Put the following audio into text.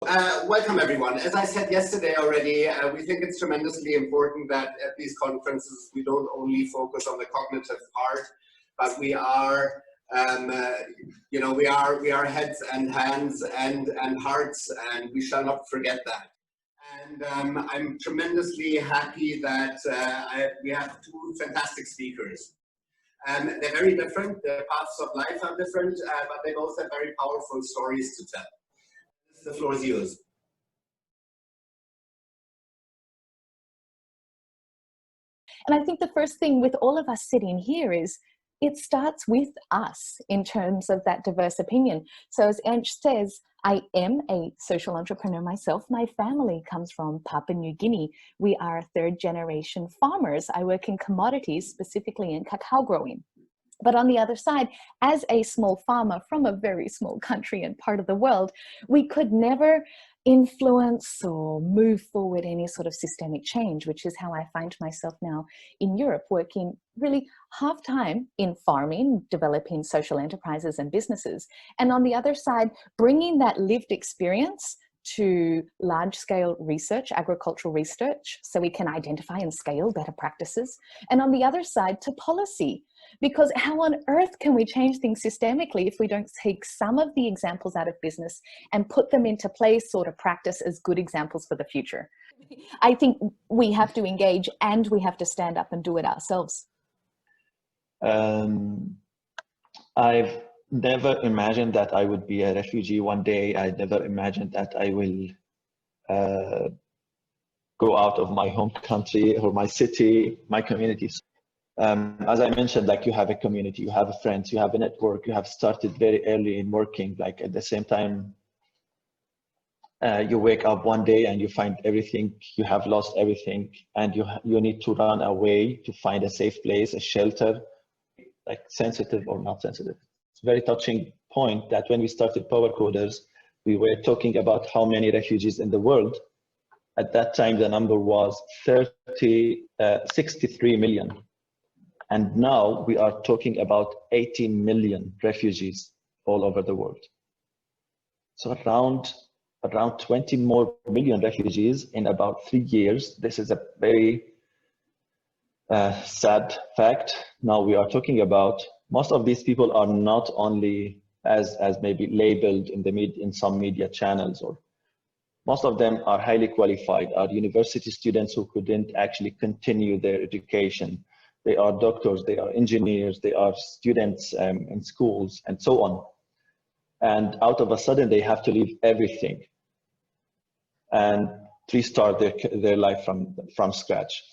Welcome everyone. As I said yesterday already, we think it's tremendously important that at these conferences we don't only focus on the cognitive part, but we are, we are heads and hands and hearts, and we shall not forget that. And I'm tremendously happy that we have two fantastic speakers. They're very different. Their paths of life are different, but they both have very powerful stories to tell. The floor is yours. And I think the first thing with all of us sitting here is it starts with us in terms of that diverse opinion. So as Ange says, I am a social entrepreneur myself. My family comes from Papua New Guinea. We are third-generation farmers. I work in commodities, specifically in cacao growing. But on the other side, as a small farmer from a very small country and part of the world, we could never influence or move forward any sort of systemic change, which is how I find myself now in Europe, working really half-time in farming, developing social enterprises and businesses. And on the other side, bringing that lived experience to large-scale research, agricultural research, so we can identify and scale better practices. And on the other side, to policy. Because how on earth can we change things systemically if we don't take some of the examples out of business and put them into place or to practice as good examples for the future? I think we have to engage and we have to stand up and do it ourselves. I've never imagined that I would be a refugee one day. I never imagined that I will go out of my home country or my city, my communities. As I mentioned, like, you have a community, you have friends, you have a network, you have started very early in working. Like, at the same time, you wake up one day and you find everything, you have lost everything, and you need to run away to find a safe place, a shelter, like sensitive or not sensitive. It's a very touching point that when we started Power Coders, we were talking about how many refugees in the world. At that time, the number was 63 million. And now we are talking about 18 million refugees all over the world. So around 20 more million refugees in about 3 years. This is a very sad fact. Now we are talking about, most of these people are not only as maybe labeled in some media channels, or most of them are highly qualified, are university students who couldn't actually continue their education. They are doctors, they are engineers, they are students in schools, and so on. And out of a sudden, they have to leave everything and restart their life from scratch.